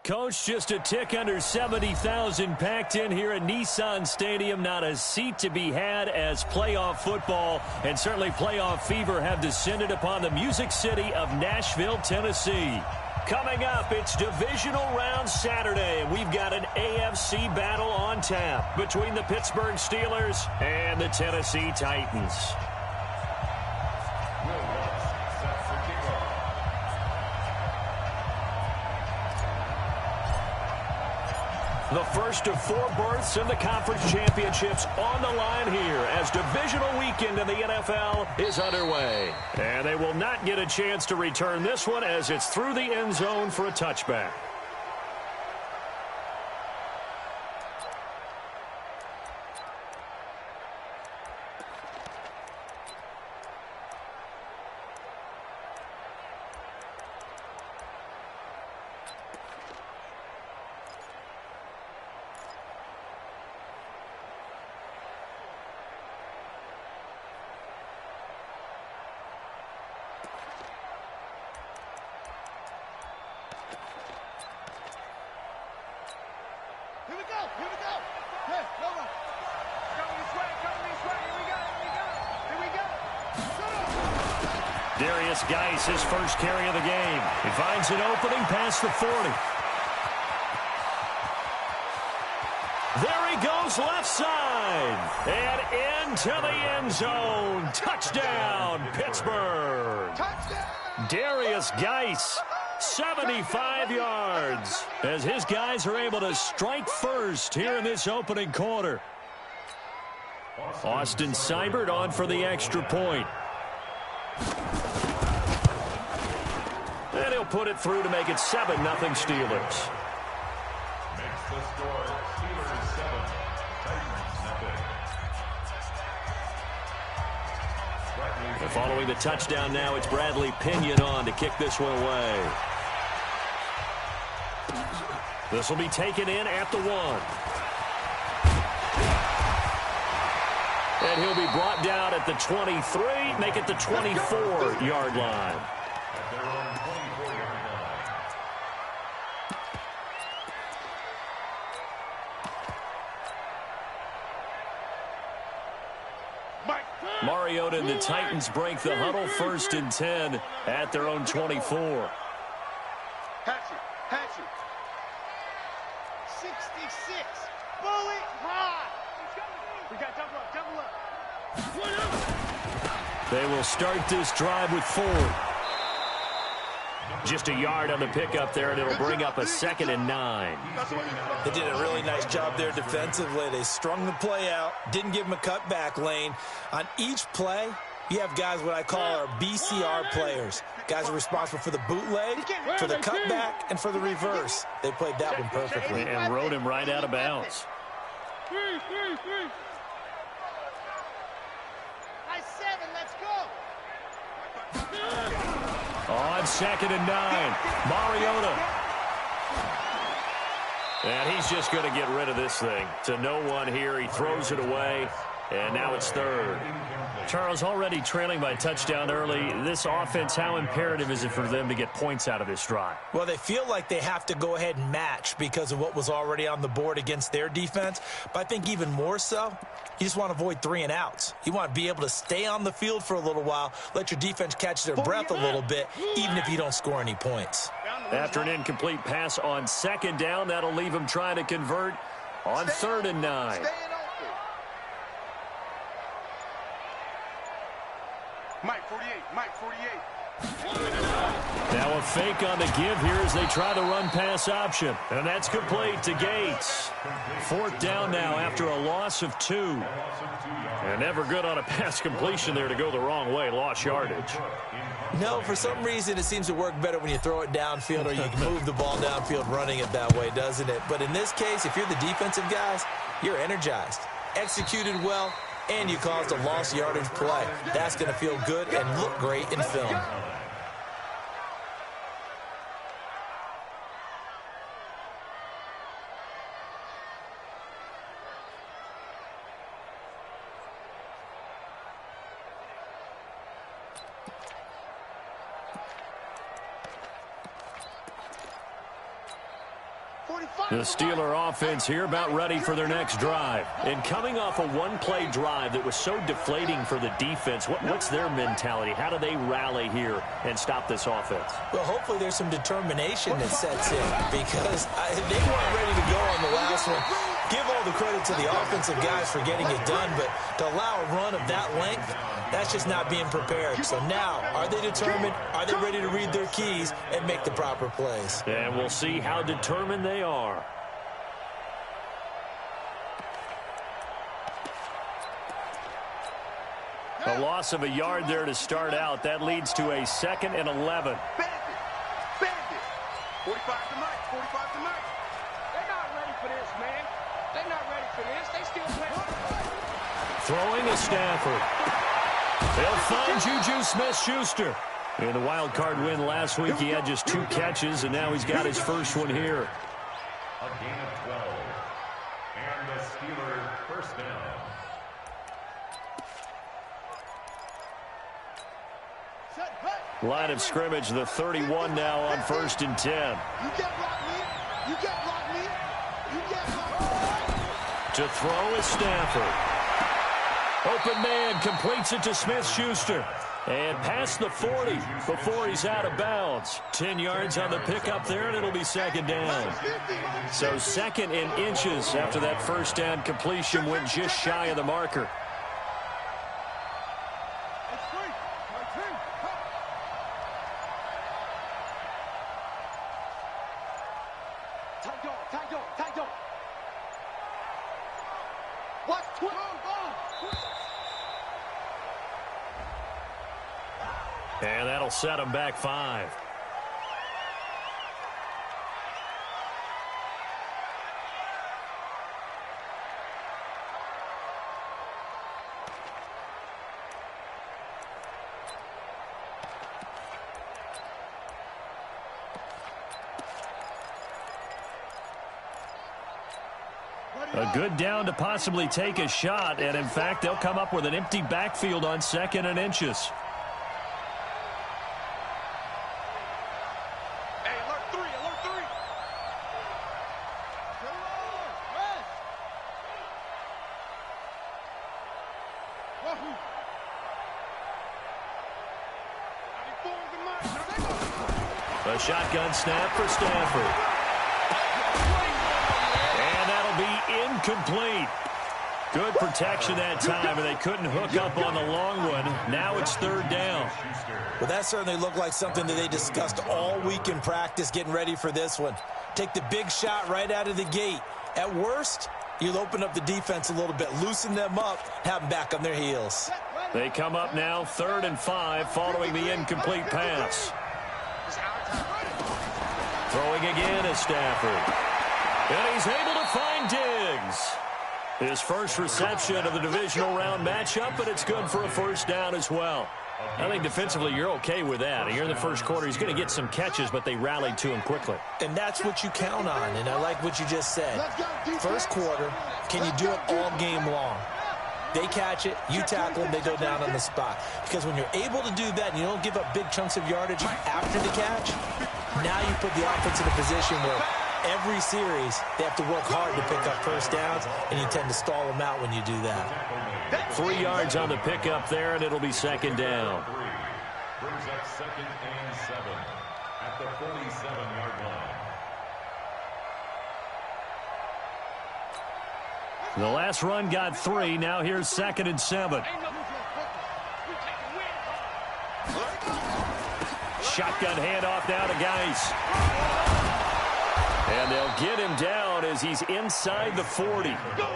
Coach, just a tick under 70,000 packed in here at Nissan Stadium. Not a seat to be had as playoff football and certainly playoff fever have descended upon the Music City of Nashville, Tennessee. Coming up, it's divisional round Saturday, and we've got an AFC battle on tap between the Pittsburgh Steelers and the Tennessee Titans. The first of 4 berths in the conference championships on the line here as divisional weekend in the NFL is underway. And they will not get a chance to return this one as it's through the end zone for a touchback. Gywu, his first carry of the game. He finds an opening past the 40. There he goes left side. And into the end zone. Touchdown, Pittsburgh. Touchdown. Darius Gywu, 75 yards. As his guys are able to strike first here in this opening quarter. Austin Seibert on for the extra point. And he'll put it through to make it 7-0 Steelers. Makes the score Steelers 7, Titans nothing. And following the touchdown now, it's Bradley Pinion on to kick this one away. This will be taken in at the 1. And he'll be brought down at the 23, make it the 24-yard line. Mariota and the Titans break the huddle, 1st and 10 at their own 24. Hatchet. 66. Bullet high. We got double up. They will start this drive with 4. Just a yard on the pickup there, and it'll bring up a 2nd and 9. They did a really nice job there defensively. They strung the play out, didn't give him a cutback lane. On each play, you have guys what I call our BCR players. Guys are responsible for the bootleg, for the cutback, and for the reverse. They played that one perfectly. And rode him right out of bounds. Nice 7, let's go. On 2nd and 9, Mariota. And he's just going to get rid of this thing. To no one here, he throws it away, and now it's 3rd. Charles, already trailing by touchdown early. This offense, how imperative is it for them to get points out of this drive? Well, they feel like they have to go ahead and match because of what was already on the board against their defense. But I think even more so, you just want to avoid 3 and outs. You want to be able to stay on the field for a little while, let your defense catch their breath a little bit, even if you don't score any points. After an incomplete pass on 2nd down, that'll leave him trying to convert on 3rd and 9. Mike 48. Now a fake on the give here as they try the run-pass option. And that's complete to Gates. 4th down now after a loss of 2. And never good on a pass completion there to go the wrong way. Lost yardage. No, for some reason it seems to work better when you throw it downfield or you can move the ball downfield running it that way, doesn't it? But in this case, if you're the defensive guys, you're energized, executed well, and you caused a lost yardage play. That's going to feel good and look great in film. The Steeler offense here about ready for their next drive. And coming off a one-play drive that was so deflating for the defense, what's their mentality? How do they rally here and stop this offense? Well, hopefully there's some determination that sets in because they weren't ready to go on the last one. Give all the credit to the offensive guys for getting it done, but to allow a run of that length, that's just not being prepared. So now, are they determined? Are they ready to read their keys and make the proper plays? And we'll see how determined they are. A loss of a yard there to start out. That leads to a 2nd and 11. Bandit. 45 to Mike. 45 to Mike. They're not ready for this, man. They're not ready for this. They still playing. Throwing is Stafford. They'll find Juju Smith-Schuster. In the wild card win last week, he had just 2 catches, and now he's got his first one here. A gain of 12. And the Steelers first down. Line of scrimmage, the 31 now on 1st and 10. You can't block me. You can't block me. You can't block me. To throw is Stafford. Open man completes it to Smith-Schuster. And past the 40 before he's out of bounds. 10 yards on the pickup there, and it'll be 2nd down. So 2nd and inches after that first down completion went just shy of the marker. And that'll set him back 5. A good down to possibly take a shot, and in fact, they'll come up with an empty backfield on 2nd and inches. A shotgun snap for Stafford. And that'll be incomplete. Good protection that time, and they couldn't hook up on the long one. Now it's 3rd down. Well, that certainly looked like something that they discussed all week in practice getting ready for this one. Take the big shot right out of the gate. At worst, you'll open up the defense a little bit, loosen them up, have them back on their heels. They come up now 3rd and 5 following the incomplete pass. Throwing again is Stafford. And he's able to find Diggs. His first reception of the divisional round matchup, but it's good for a first down as well. I think defensively you're okay with that. Here in the first quarter, he's going to get some catches, but they rallied to him quickly. And that's what you count on, and I like what you just said. First quarter, can you do it all game long? They catch it, you tackle them, they go down on the spot. Because when you're able to do that and you don't give up big chunks of yardage after the catch, now you put the offense in a position where every series they have to work hard to pick up first downs, and you tend to stall them out when you do that. 3 yards on the pickup there, and it'll be 2nd down. Brings up 2nd and 7 at the 47-yard line. The last run got 3. Now here's 2nd and 7. Shotgun handoff now to Geis. And they'll get him down as he's inside the 40.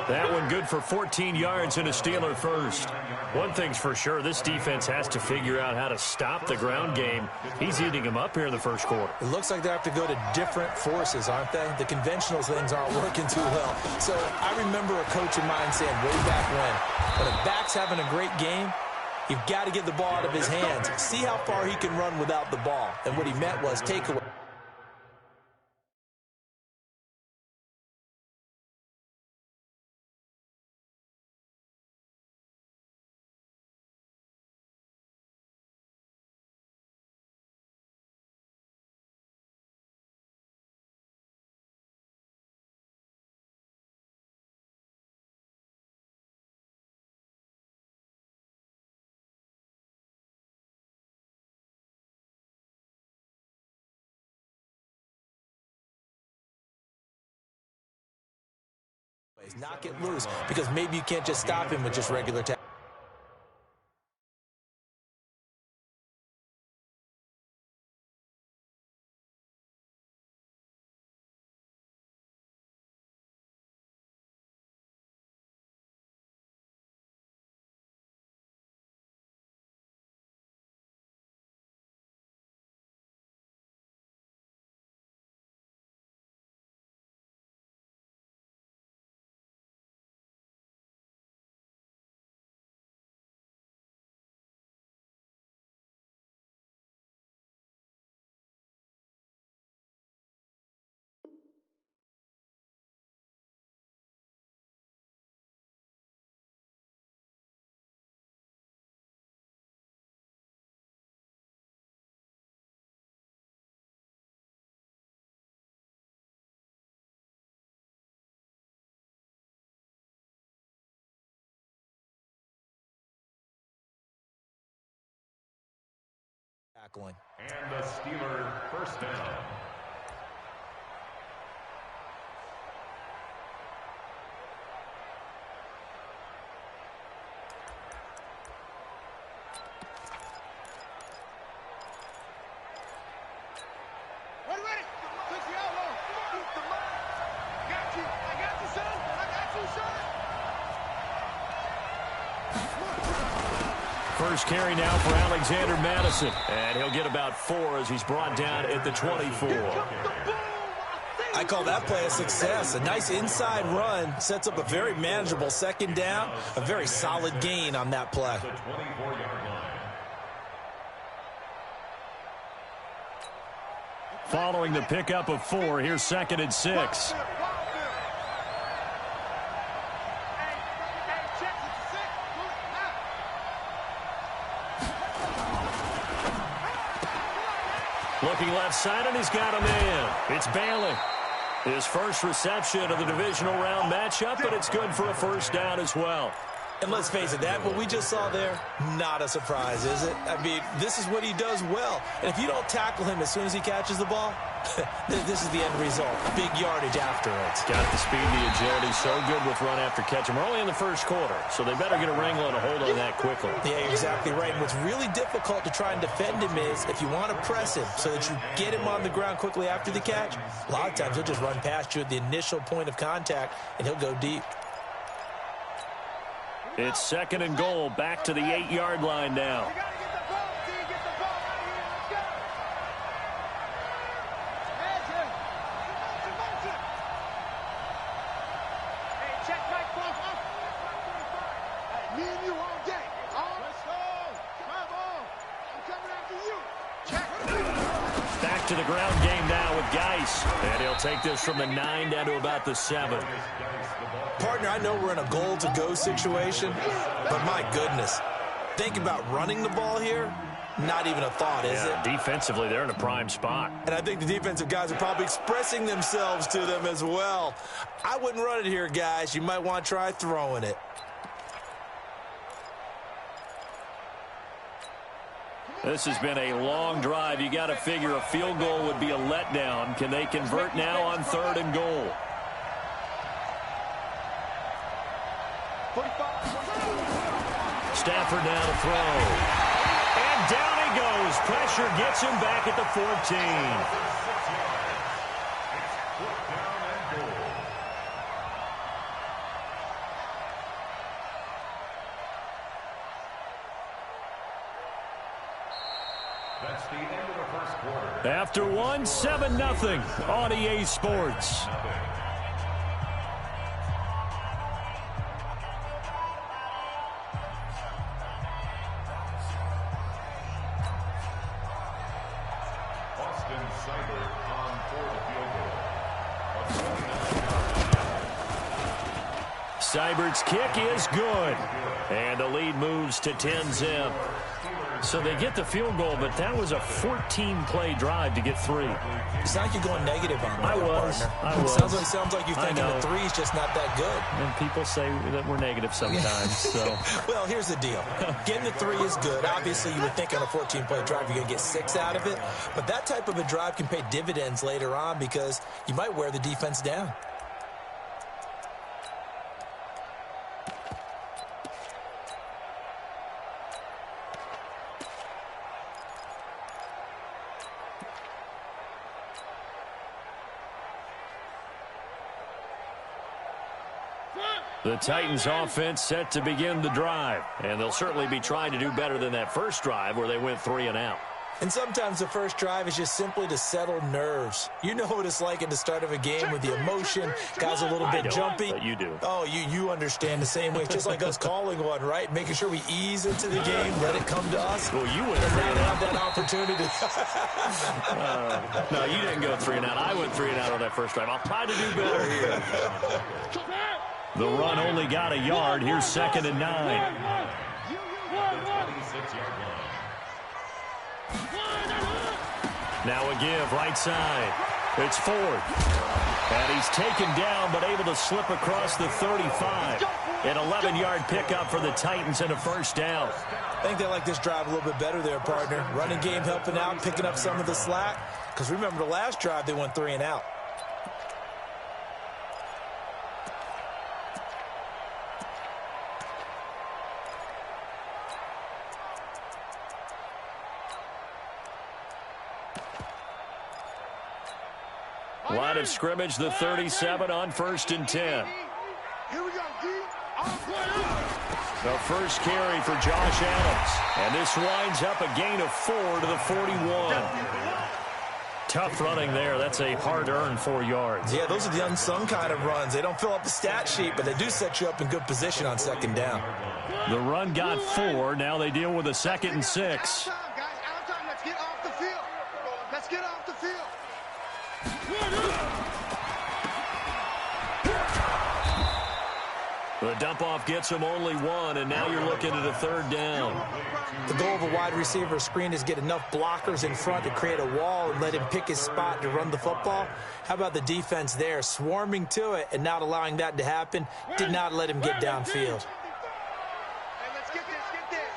That one good for 14 yards and a Steeler first. One thing's for sure, this defense has to figure out how to stop the ground game. He's eating them up here in the first quarter. It looks like they have to go to different forces, aren't they? The conventional things aren't working too well. So I remember a coach of mine saying way back when a back's having a great game, you've got to get the ball out of his hands. See how far he can run without the ball. And what he meant was take away. Not get loose, because maybe you can't just stop him with just regular tackling. And the Steelers first down. Ready, ready. Push the elbow. Got you. I got you, son. I got you, son. First carry now for Alexander Madison. And he'll get about 4 as he's brought down at the 24. I call that play a success. A nice inside run sets up a very manageable second down. A very solid gain on that play. The 24-yard line. Following the pickup of 4, here's 2nd and 6. Looking left side, and he's got a man. It's Bailey. His first reception of the divisional round matchup, but it's good for a first down as well. And let's face it, that what we just saw there, not a surprise, is it? I mean, this is what he does well. And if you don't tackle him as soon as he catches the ball, this is the end result. Big yardage after it. It's got the speed, the agility, so good with run after catch. And we're only in the first quarter, so they better get a wrangle and a hold on that quickly. Yeah, you're exactly right. And what's really difficult to try and defend him is if you want to press him so that you get him on the ground quickly after the catch, a lot of times he'll just run past you at the initial point of contact, and he'll go deep. It's 2nd and goal, back to the 8-yard line now. You gotta get the ball, D. Get the ball out of here. Let's go. Motion. Hey, check right close up. Hey, me and you all day. Let's go. Come on. I'm coming after you. Check. Back to the ground game now with Geis. And he'll take this from the 9 down to about the 7. Partner, I know we're in a goal-to-go situation, but my goodness, think about running the ball here. Not even a thought, is it? Defensively, they're in a prime spot. And I think the defensive guys are probably expressing themselves to them as well. I wouldn't run it here, guys. You might want to try throwing it. This has been a long drive. You got to figure a field goal would be a letdown. Can they convert now on 3rd and goal? Stafford now to throw. And down he goes. Pressure gets him back at the 14. That's the end of the first quarter. After 1, 7-0 on EA Sports. Seibert's kick is good. And the lead moves to 10-zip. So they get the field goal, but that was a 14-play drive to get 3. It's not like you're going negative on that, I was. Sounds like you're thinking the 3's just not that good. And people say that we're negative sometimes. So. Well, here's the deal. Getting the 3 is good. Obviously, you would think on a 14-play drive you're going to get 6 out of it. But that type of a drive can pay dividends later on because you might wear the defense down. The Titans offense set to begin the drive, and they'll certainly be trying to do better than that first drive where they went 3 and out. And sometimes the first drive is just simply to settle nerves. You know what it's like at the start of a game with the emotion, guys a little bit jumpy. But you do. Oh, you understand the same way. It's just like us calling one, right? Making sure we ease into the game, let it come to us. Well, you went and 3 now and have out. that opportunity. No, you didn't go 3 and out. I went 3 and out on that first drive. I'll try to do better here. The run only got a yard. Here's 2nd and 9. Now a give, right side. It's 4th. And he's taken down, but able to slip across the 35. An 11-yard pickup for the Titans and a first down. I think they like this drive a little bit better there, partner. Running game helping out, picking up some of the slack. Because remember, the last drive, they went 3 and out. Line of scrimmage, the 37 on 1st and 10. Here we go, D. The first carry for Josh Adams. And this winds up a gain of 4 to the 41. Tough running there. That's a hard-earned 4 yards. Yeah, those are the unsung kind of runs. They don't fill up the stat sheet, but they do set you up in good position on 2nd down. The run got 4. Now they deal with a 2nd and 6. Out of time, guys. Out of time. Let's get off the field. Let's get off the field. The dump-off gets him only 1, and now you're looking at a 3rd down. The goal of a wide receiver screen is get enough blockers in front to create a wall and let him pick his spot to run the football. How about the defense there, swarming to it and not allowing that to happen? Did not let him get downfield. Hey, let's get this, get this.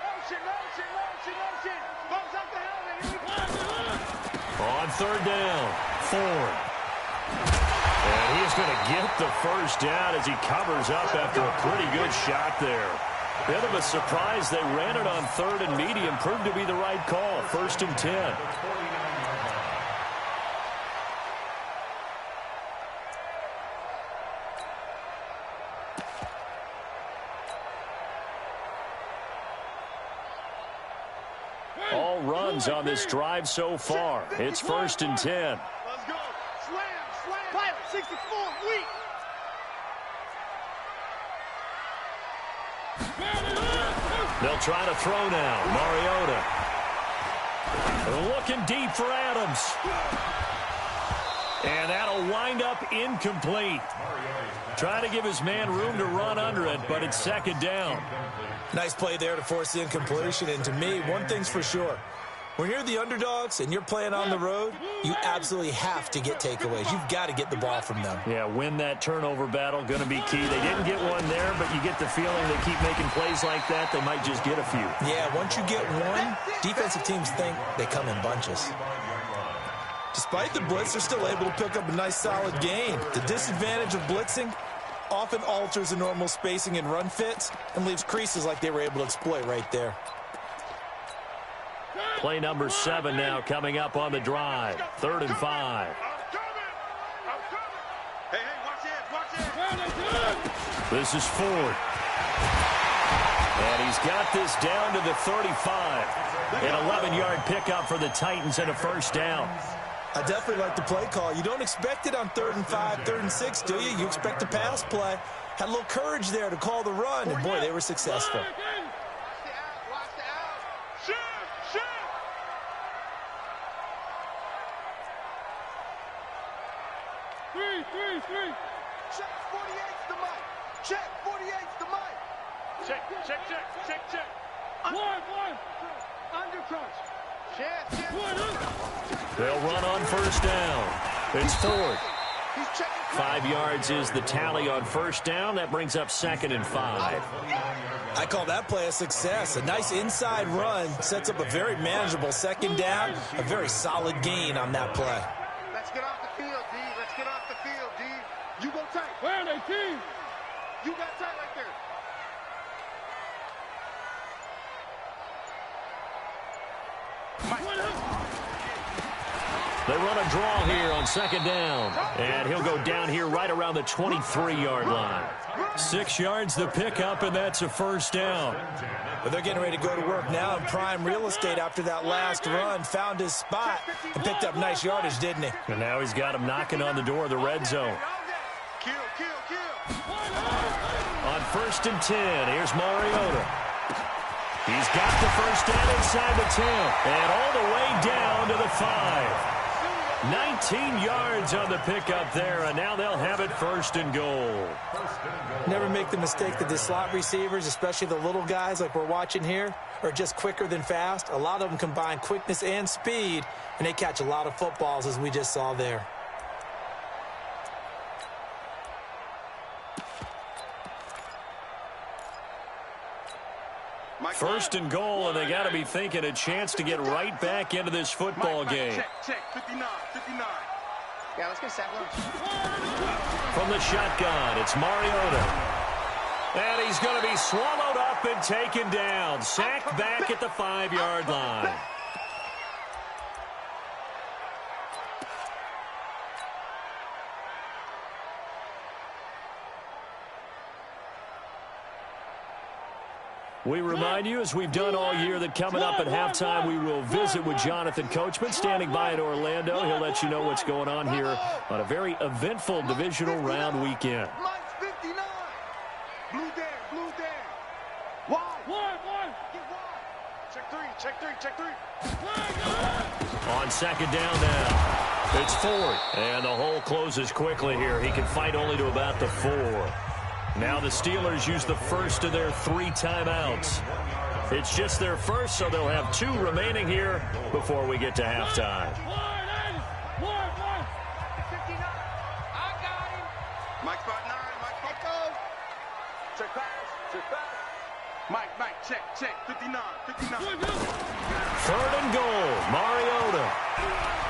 Motion. Bones up the helmet. Here we go. On 3rd down, Ford. And he is going to get the first down as he covers up after a pretty good shot there. Bit of a surprise. They ran it on 3rd and medium. Proved to be the right call. 1st and 10. All runs on this drive so far. It's 1st and 10. Let's go. Slam. Pilot, 64, weak. They'll try to throw now. Mariota. Looking deep for Adams. And that'll wind up incomplete. Trying to give his man room to run under it, but it's 2nd down. Nice play there to force the incompletion. And to me, one thing's for sure. When you're the underdogs and you're playing on the road, you absolutely have to get takeaways. You've got to get the ball from them. Yeah, win that turnover battle, going to be key. They didn't get one there, but you get the feeling they keep making plays like that, they might just get a few. Yeah, once you get one, defensive teams think they come in bunches. Despite the blitz, they're still able to pick up a nice solid gain. The disadvantage of blitzing often alters the normal spacing and run fits and leaves creases like they were able to exploit right there. Play number 7 now coming up on the drive. 3rd and 5. I'm coming. Hey, watch it. This is Ford. And he's got this down to the 35. An 11-yard pickup for the Titans and a first down. I definitely like the play call. You don't expect it on 3rd and 5, 3rd and 6, do you? You expect a pass play. Had a little courage there to call the run, and boy, they were successful. Watch the out. Shift. Three. Check 48's the mic. Check 48's the mic. Check. One. Under crunch. Check. They'll run on first down. It's Ford. He's checking. 5 yards is the tally on first down. That brings up 2nd and 5. I call that play a success. A nice inside run sets up a very manageable 2nd down. A very solid gain on that play. Let's get off the field, D. You go tight. Where are they, team? You got tight right there. They run a draw here on second down. And he'll go down here right around the 23-yard line. 6 yards the pickup, and that's a first down. But they're getting ready to go to work now in prime real estate after that last run. Found his spot and picked up nice yardage, didn't he? And now he's got him knocking on the door of the red zone. Kill. On 1st and 10, here's Mariota. He's got the first down inside the 10. And all the way down to the 5. 19 yards on the pickup there, and now they'll have it 1st and goal. Never make the mistake that the slot receivers, especially the little guys like we're watching here, are just quicker than fast. A lot of them combine quickness and speed, and they catch a lot of footballs, as we just saw there. First and goal, and they got to be thinking a chance to get right back into this football game. Check. 59. Yeah, let's get set. From the shotgun, it's Mariota. And he's going to be swallowed up and taken down. Sacked back at the 5-yard line. We remind you, as we've done all year, that coming up at halftime, we will visit with Jonathan Coachman, standing by in Orlando. He'll let you know what's going on here on a very eventful divisional round weekend. Mike's 59. Blue there. Wide. Get wide. Check three. On second down now, it's Ford. And the hole closes quickly here. He can fight only to about the 4. Now the Steelers use the first of their 3 timeouts. It's just their first, so they'll have 2 remaining here before we get to halftime. 59. I got him. Mike spot 9. Mike go. Check pass. Mike, check. 59. 3rd and goal. Mariota.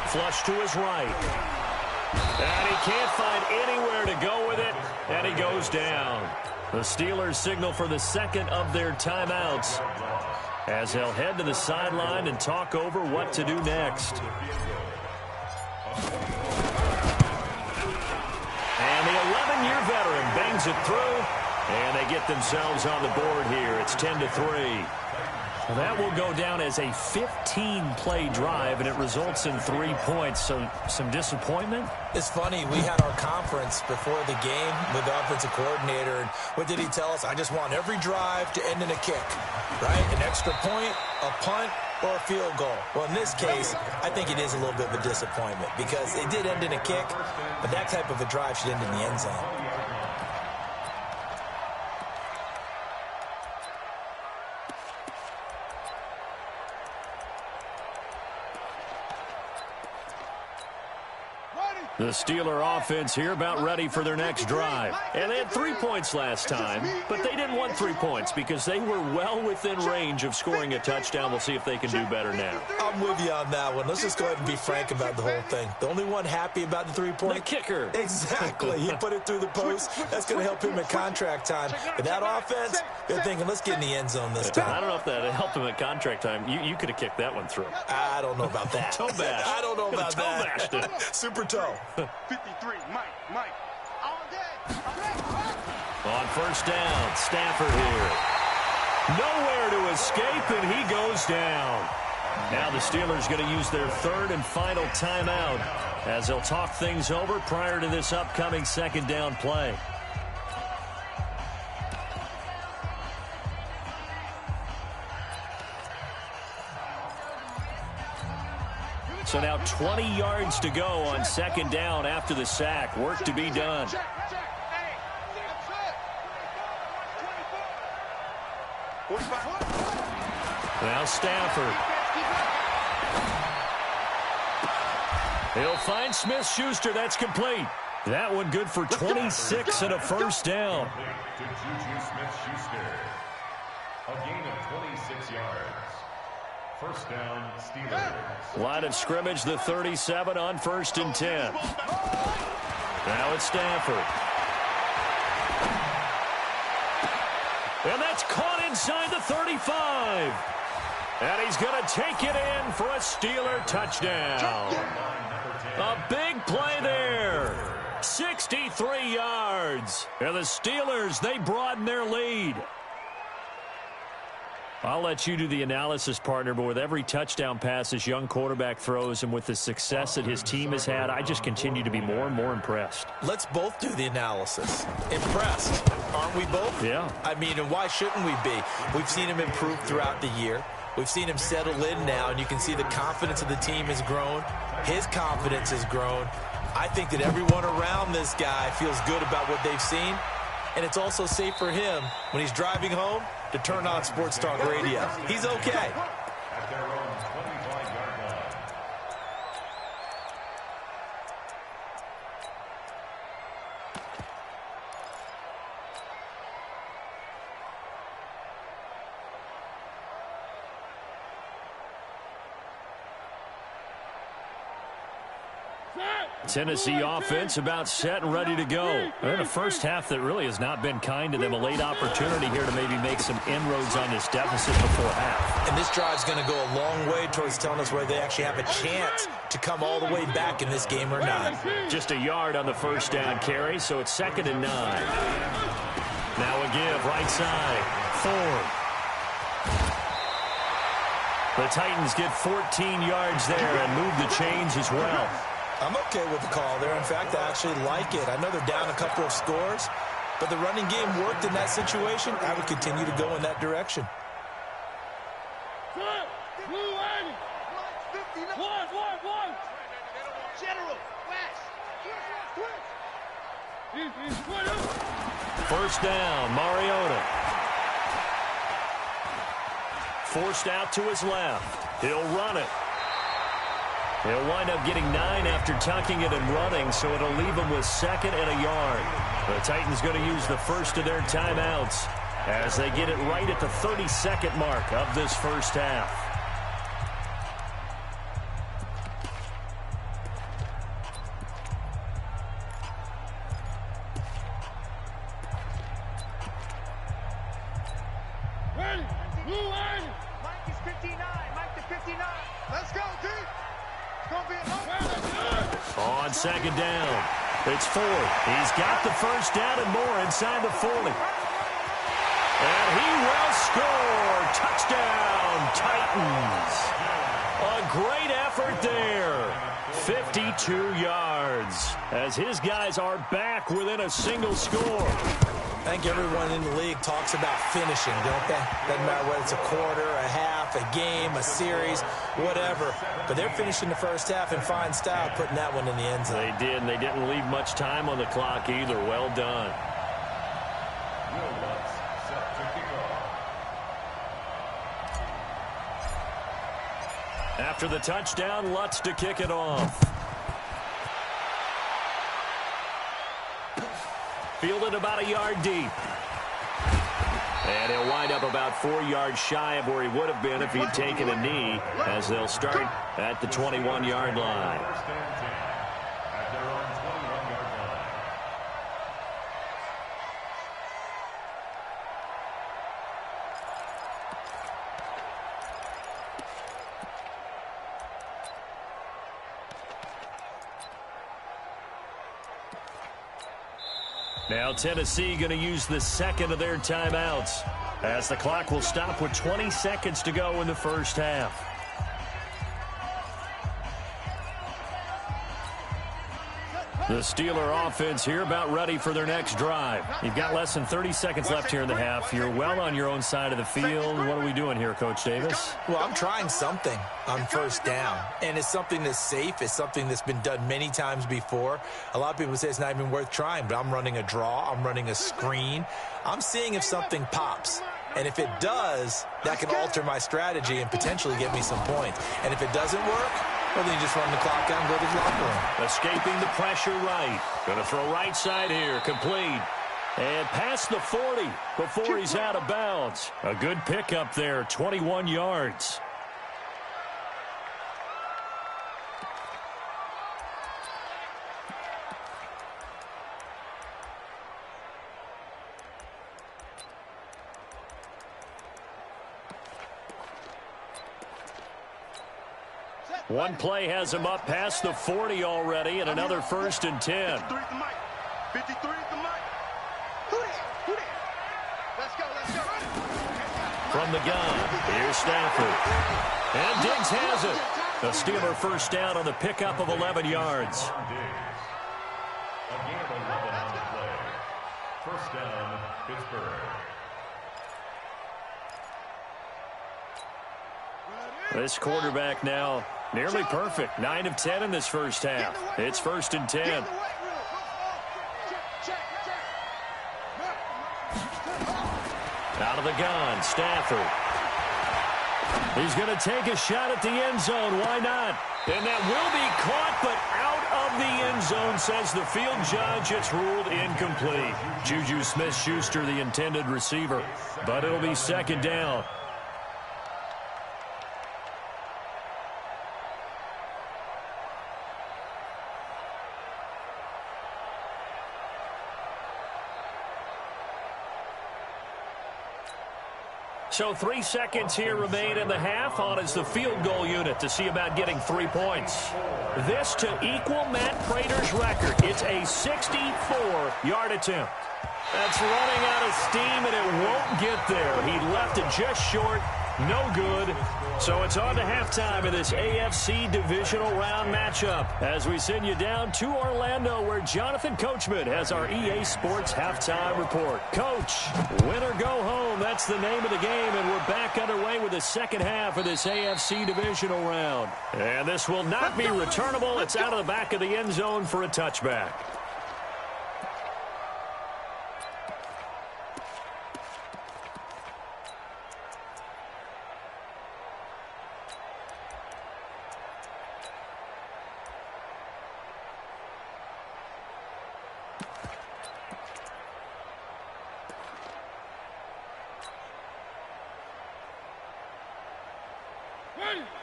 Flush to his right. And he can't find anywhere to go with it, and he goes down. The Steelers signal for the second of their timeouts as they'll head to the sideline and talk over what to do next. And the 11-year veteran bangs it through, and they get themselves on the board here. It's 10-3. Well, that will go down as a 15-play drive, and it results in 3 points. So some disappointment? It's funny, we had our conference before the game with the offensive coordinator, and what did he tell us? I just want every drive to end in a kick, right? An extra point, a punt, or a field goal. Well, in this case, I think it is a little bit of a disappointment because it did end in a kick, but that type of a drive should end in the end zone. The Steeler offense here about ready for their next drive. And they had 3 points last time, but they didn't want 3 points because they were well within range of scoring a touchdown. We'll see if they can do better now. I'm with you on that one. Let's just go ahead and be frank about the whole thing. The only one happy about the 3-point? The kicker. Exactly. He put it through the post. That's going to help him at contract time. But that offense, they're thinking, let's get in the end zone this time. I don't know if that helped him at contract time. You could have kicked that one through. I don't know about that. Toe bash. I don't know about toe that. Bashed it. Super toe. 53. Mike. All day. On first down, Stafford here. Nowhere to escape, and he goes down. Now the Steelers going to use their 3rd and final timeout as they'll talk things over prior to this upcoming second down play. So now 20 yards to go on second down after the sack. Work to be done. Now Stafford. He'll find Smith-Schuster. That's complete. That one good for 26 and a first down. To Juju Smith-Schuster. A gain of 26 yards. First down, Steelers. Line of scrimmage, the 37 on 1st and 10. Now it's Stafford. And that's caught inside the 35. And he's going to take it in for a Steeler touchdown. A big play there. 63 yards. And the Steelers, they broaden their lead. I'll let you do the analysis, partner, but with every touchdown pass this young quarterback throws and with the success that his team has had, I just continue to be more and more impressed. Let's both do the analysis. Impressed, aren't we both? Yeah. I mean, and why shouldn't we be? We've seen him improve throughout the year. We've seen him settle in now, and you can see the confidence of the team has grown. His confidence has grown. I think that everyone around this guy feels good about what they've seen, and it's also safe for him when he's driving home to turn on Sports Talk Radio. He's okay. At their own 25-yard line. Tennessee offense about set and ready to go. And a first half that really has not been kind to them. A late opportunity here to maybe make some inroads on this deficit before half. And this drive's going to go a long way towards telling us whether they actually have a chance to come all the way back in this game or not. Just a yard on the first down carry, so it's 2nd and 9. Now a give, right side. Ford. The Titans get 14 yards there and move the chains as well. I'm okay with the call there. In fact, I actually like it. I know they're down a couple of scores, but the running game worked in that situation. I would continue to go in that direction. General, First down, Mariota. Forced out to his left. He'll run it. He'll wind up getting 9 after tucking it and running, so it'll leave him with 2nd and a yard. The Titans going to use the first of their timeouts as they get it right at the 32nd mark of this first half. Ready. Blue line. Mike is 59. Mike to 59. Let's go, D. On 2nd down, it's Ford. He's got the first down and more inside the 40. And he will score. Touchdown, Titans. A great effort there. 52 yards as his guys are back within a single score. I think everyone in the league talks about finishing, don't they? Doesn't matter whether it's a quarter, a half, a game, a series, whatever. But they're finishing the first half in fine style, putting that one in the end zone. They did, and they didn't leave much time on the clock either. Well done. Set to kick off. After the touchdown, Lutz to kick it off. Fielded about a yard deep. And he'll wind up about 4 yards shy of where he would have been if he had taken a knee, as they'll start at the 21-yard line. First and 10 at their own 21-yard line. Now Tennessee going to use the 2nd of their timeouts as the clock will stop with 20 seconds to go in the first half. The Steeler offense here about ready for their next drive. You've got less than 30 seconds left here in the half. You're well on your own side of the field. What are we doing here, Coach Davis? Well, I'm trying something on first down, and it's something that's safe. It's something that's been done many times before. A lot of people say it's not even worth trying, but I'm running a draw. I'm running a screen. I'm seeing if something pops. And if it does, that can alter my strategy and potentially get me some points. And if it doesn't work, well, then you just run the clock out and go to the locker room. Escaping the pressure right. Going to throw right side here. Complete. And past the 40 before he's out of bounds. A good pickup there. 21 yards. One play has him up past the 40 already, and another 1st and 10. 53 at the mic. 53 at the mic. Who there? Let's go. From the gun, here's Stafford. And Diggs has it. The Steeler first down on the pickup of 11 yards. A gain of 11 on the play. First down, Pittsburgh. This quarterback now nearly perfect. 9 of 10 in this first half. It's 1st and 10. Out of the gun, Stafford. He's going to take a shot at the end zone. Why not? And that will be caught, but out of the end zone, says the field judge. It's ruled incomplete. Juju Smith-Schuster, the intended receiver. But it'll be 2nd down. So 3 seconds here remain in the half. On is the field goal unit to see about getting 3 points. This to equal Matt Prater's record. It's a 64-yard attempt. That's running out of steam, and it won't get there. He left it just short. No good. So it's on to halftime in this AFC divisional round matchup as we send you down to Orlando, where Jonathan Coachman has our EA Sports halftime report. Coach, win or go home. That's the name of the game, and we're back underway with the second half of this AFC divisional round. And this will not be returnable. It's out of the back of the end zone for a touchback.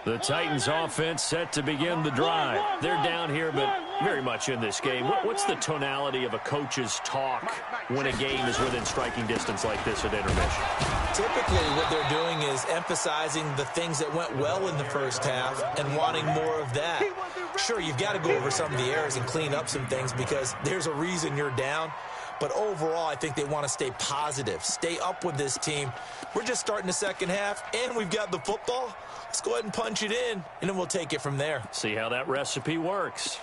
The Titans offense set to begin the drive. They're down here, but very much in this game. What's the tonality of a coach's talk when a game is within striking distance like this at intermission? Typically, what they're doing is emphasizing the things that went well in the first half and wanting more of that. Sure, you've got to go over some of the errors and clean up some things because there's a reason you're down. But overall, I think they want to stay positive, stay up with this team. We're just starting the second half, and we've got the football. Let's go ahead and punch it in, and then we'll take it from there. See how that recipe works.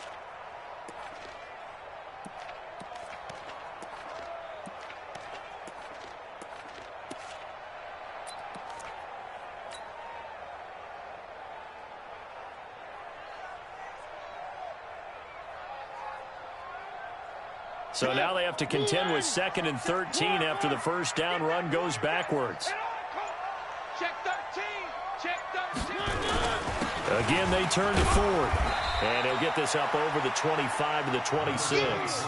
So now they have to contend with 2nd and 13 after the first down run goes backwards. Check 13. Check 13. Again, they turn to Ford. And he'll get this up over the 25 to the 26.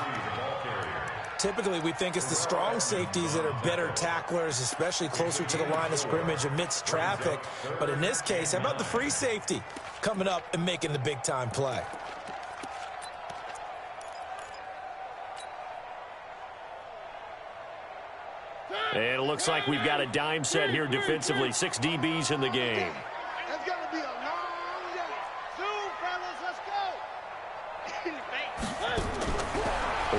Typically, we think it's the strong safeties that are better tacklers, especially closer to the line of scrimmage amidst traffic. But in this case, how about the free safety coming up and making the big-time play? And it looks like we've got a dime set here defensively. 6 DBs in the game. It's going to be a long day. Zoom, fellas, let's go.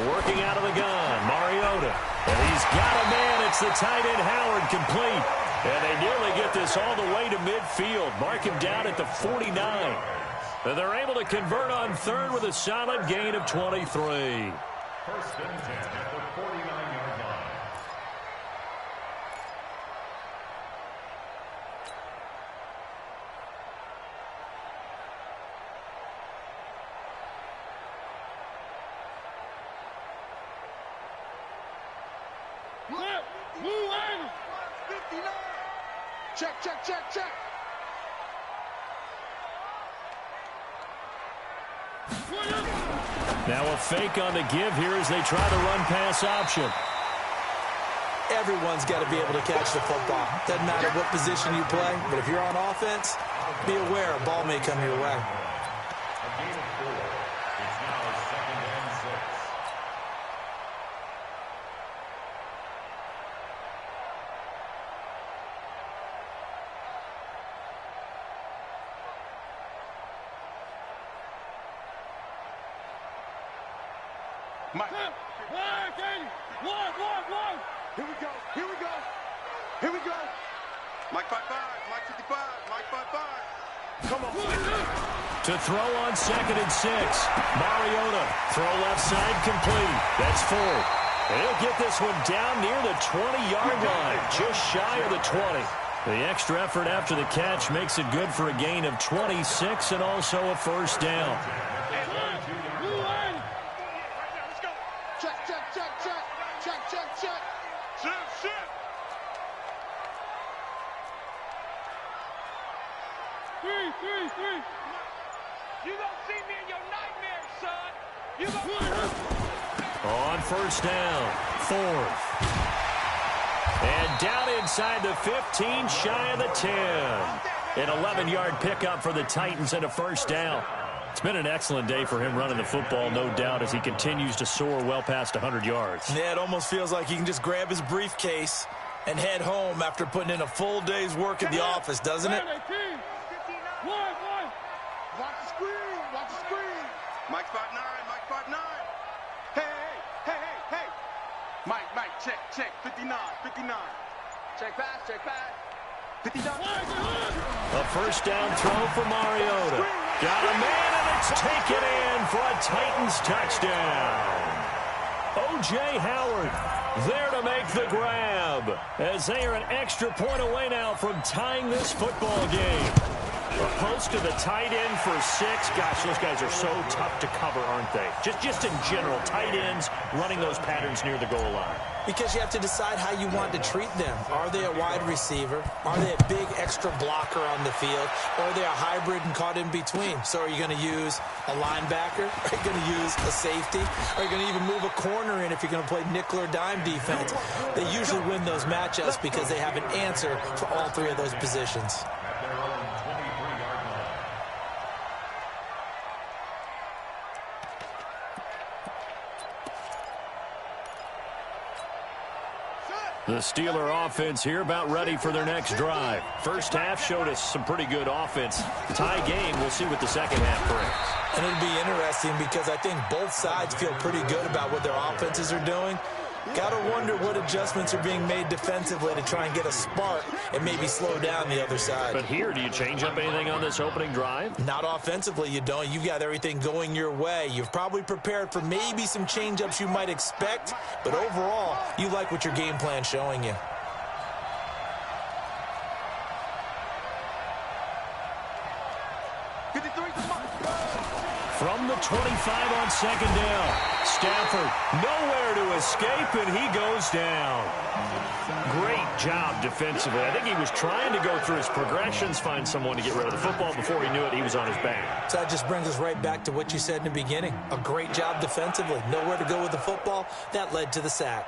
Working out of the gun, Mariota. And he's got a man. It's the tight end, Howard, complete. And they nearly get this all the way to midfield. Mark him down at the 49. And they're able to convert on third with a solid gain of 23. First and 10 at the 49-yard line. Check. Now a fake on the give here as they try to run pass option. Everyone's got to be able to catch the football. Doesn't matter what position you play, but if you're on offense, be aware a ball may come your way. A gain of 4. It's now 2nd and 6. Mike. Here we go. Here we go. Here we go. Mike 5-5. Mike 55. Mike 5-5. Come on. To throw on 2nd and 6. Mariota. Throw left side complete. That's 4. He'll get this one down near the 20-yard line. Just shy of the 20. The extra effort after the catch makes it good for a gain of 26 and also a first down. Check, check, check, check. Check, check, check. Shit. Three. You gonna see me in your nightmares, son. You gonna... On first down, 4th. And down inside the 15, shy of the 10. An 11-yard pickup for the Titans and a first down. It's been an excellent day for him running the football, no doubt, as he continues to soar well past 100 yards. Yeah, it almost feels like he can just grab his briefcase and head home after putting in a full day's work at the office, doesn't it? Watch the screen. Mike 5-9. Hey. Mike, check. 59. Check pass. 59. A first down throw for Mariota. Got a man, and it's taken in for a Titans touchdown. O.J. Howard there to make the grab, as they are an extra point away now from tying this football game. A post to the tight end for 6. Gosh, those guys are so tough to cover, aren't they? Just in general, tight ends running those patterns near the goal line. Because you have to decide how you want to treat them. Are they a wide receiver? Are they a big extra blocker on the field? Or are they a hybrid and caught in between? So are you going to use a linebacker? Are you going to use a safety? Are you going to even move a corner in if you're going to play nickel or dime defense? They usually win those matchups because they have an answer for all 3 of those positions. The Steeler offense here about ready for their next drive. First half showed us some pretty good offense. Tie game, we'll see what the second half brings. And it'll be interesting because I think both sides feel pretty good about what their offenses are doing. Got to wonder what adjustments are being made defensively to try and get a spark and maybe slow down the other side. But here, do you change up anything on this opening drive? Not offensively, you don't. You've got everything going your way. You've probably prepared for maybe some change-ups you might expect, but overall, you like what your game plan's showing you. From the 25 on second down. Stafford nowhere to escape, and he goes down. Great job defensively. I think he was trying to go through his progressions, find someone to get rid of the football. Before he knew it, he was on his back. So that just brings us right back to what you said in the beginning. A great job defensively. Nowhere to go with the football. That led to the sack.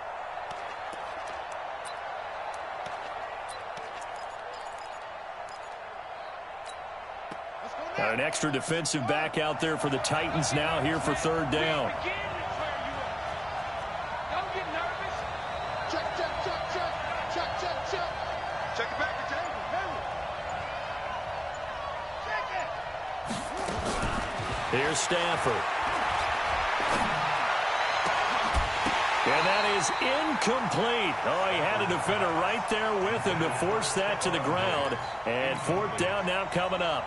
Got an extra defensive back out there for the Titans now here for third down. Check it back to Here's Stafford. And that is incomplete. Oh, he had a defender right there with him to force that to the ground. And fourth down now coming up.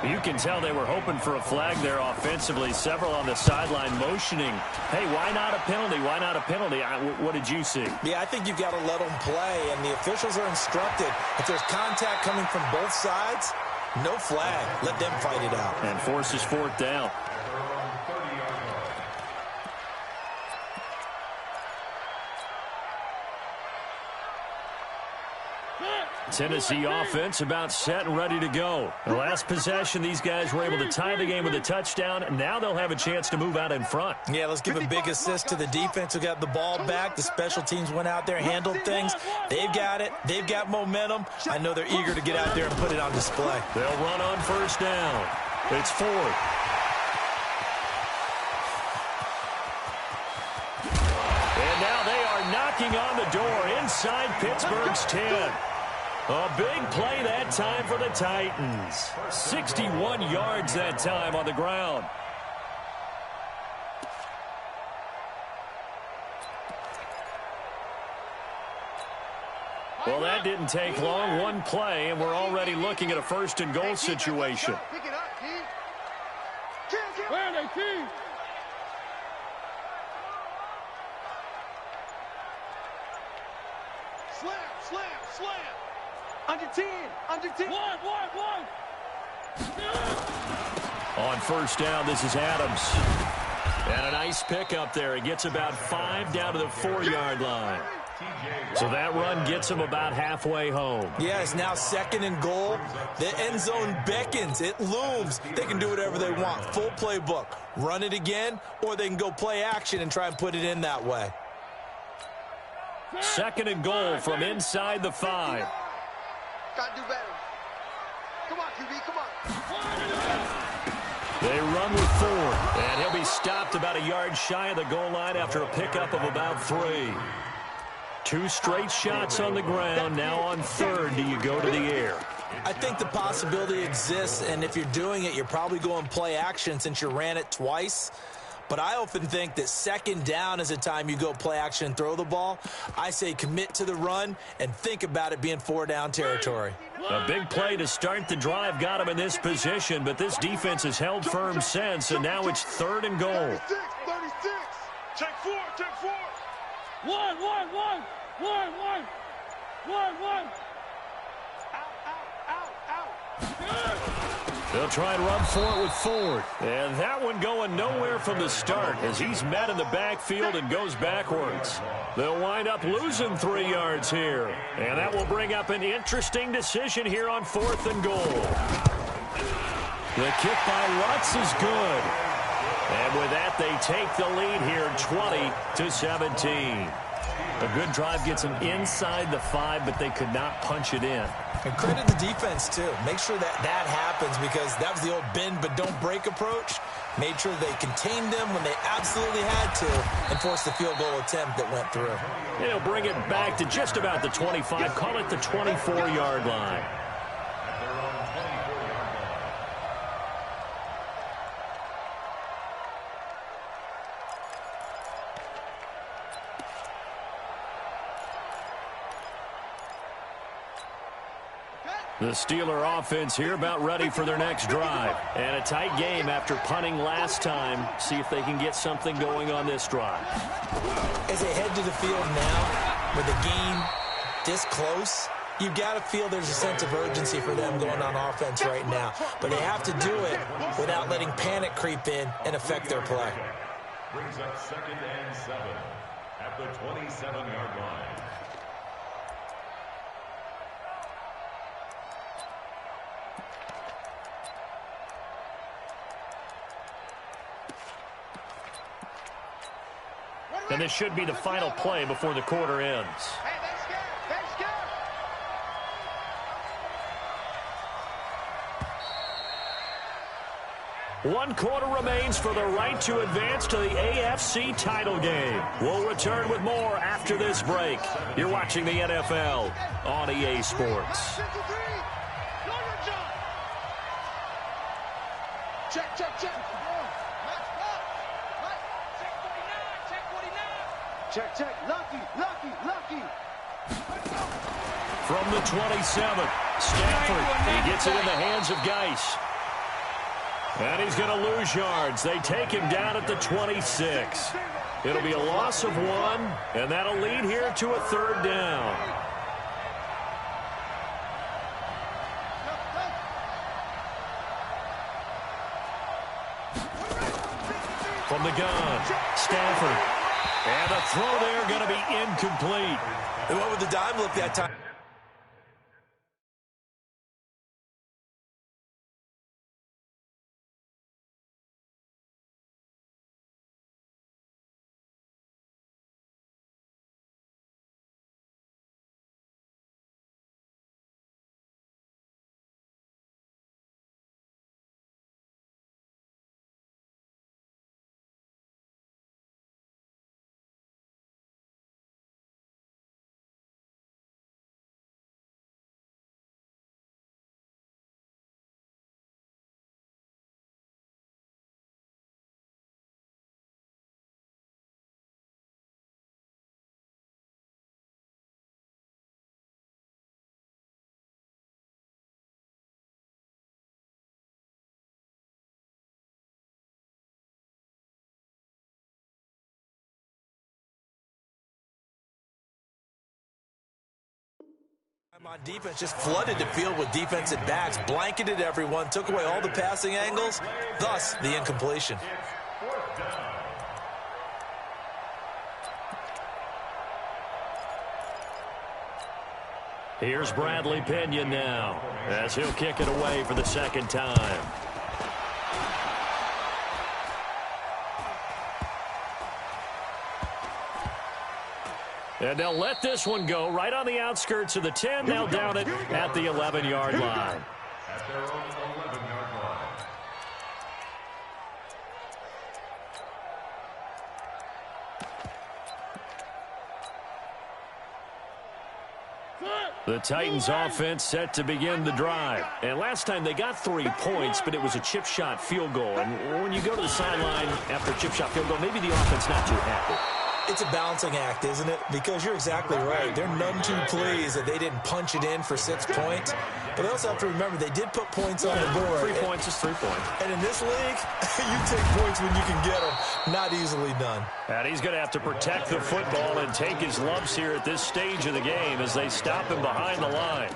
You can tell they were hoping for a flag there offensively. Several on the sideline motioning, hey, why not a penalty? Why not a penalty? What did you see? Yeah, I think you've got to let them play, and the officials are instructed. If there's contact coming from both sides, no flag. Let them fight it out. And forces fourth down. Tennessee offense about set and ready to go. The last possession, these guys were able to tie the game with a touchdown. Now they'll have a chance to move out in front. Yeah, let's give a big assist to the defense who got the ball back. The special teams went out there, handled things. They've got it. They've got momentum. I know they're eager to get out there and put it on display. They'll run on first down. It's fourth. And now they are knocking on the door inside Pittsburgh's 10. A big play that time for the Titans. 61 yards that time on the ground. Well, that didn't take long. One play, and we're already looking at a first and goal situation. Pick it up, Key. Where are they, Key? Slam. Under 10. One. On first down, this is Adams. And a nice pickup there. He gets about 5 down to the 4-yard line. So that run gets him about halfway home. Yeah, it's now second and goal. The end zone beckons. It looms. They can do whatever they want. Full playbook. Run it again, or they can go play action and try and put it in that way. Second and goal from inside the 5. Gotta do better. Come on, QB, come on. They run with Ford, and he'll be stopped about a yard shy of the goal line after a pickup of about 3. 2 straight shots on the ground. Now on third, do you go to the air? I think the possibility exists, and if you're doing it, you're probably going play action since you ran it twice. But I often think that second down is a time you go play action and throw the ball. I say commit to the run and think about it being 4-down territory. A big play to start the drive got him in this position, but this defense has held firm since, and now it's third and goal. 36. Check four. One. Out. They'll try and run for it with Ford. And that one going nowhere from the start as he's met in the backfield and goes backwards. They'll wind up losing 3 yards here. And that will bring up an interesting decision here on 4th and goal. The kick by Lutz is good. And with that, they take the lead here 20-17. A good drive gets them inside the 5, but they could not punch it in. And credit the defense, too. Make sure that happens because that was the old bend but don't break approach. Made sure they contained them when they absolutely had to and forced the field goal attempt that went through. They'll bring it back to just about the 25, call it the 24-yard line. The Steeler offense here about ready for their next drive. And a tight game after punting last time. See if they can get something going on this drive. As they head to the field now, with the game this close, you've got to feel there's a sense of urgency for them going on offense right now. But they have to do it without letting panic creep in and affect their play. Brings up 2nd and 7 at the 27-yard line. And this should be the final play before the quarter ends. Hey, they scared. 1 quarter remains for the right to advance to the AFC title game. We'll return with more after this break. You're watching the NFL on EA Sports. Check. Check. Lucky. From the 27, Stafford, he gets it in the hands of Geis. And he's going to lose yards. They take him down at the 26. It'll be a loss of 1, and that'll lead here to a 3rd down. From the gun, Stafford. And the throw there going to be incomplete. And what would the dime look that time? On defense, just flooded the field with defensive backs, blanketed everyone, took away all the passing angles, thus the incompletion. Here's Bradley Pinion now, as he'll kick it away for the second time. And they'll let this one go right on the outskirts of the 10. They'll down it at the 11-yard line. At their own 11-yard line. The Titans offense set to begin the drive. And last time they got 3 points, but it was a chip shot field goal. And when you go to the sideline after a chip shot field goal, maybe the offense not too happy. It's a balancing act, isn't it? Because you're exactly right. They're none too pleased that they didn't punch it in for 6 points. But they also have to remember they did put points on the board. 3 points is 3 points. And in this league, you take points when you can get them. Not easily done. And he's going to have to protect the football and take his lumps here at this stage of the game as they stop him behind the line.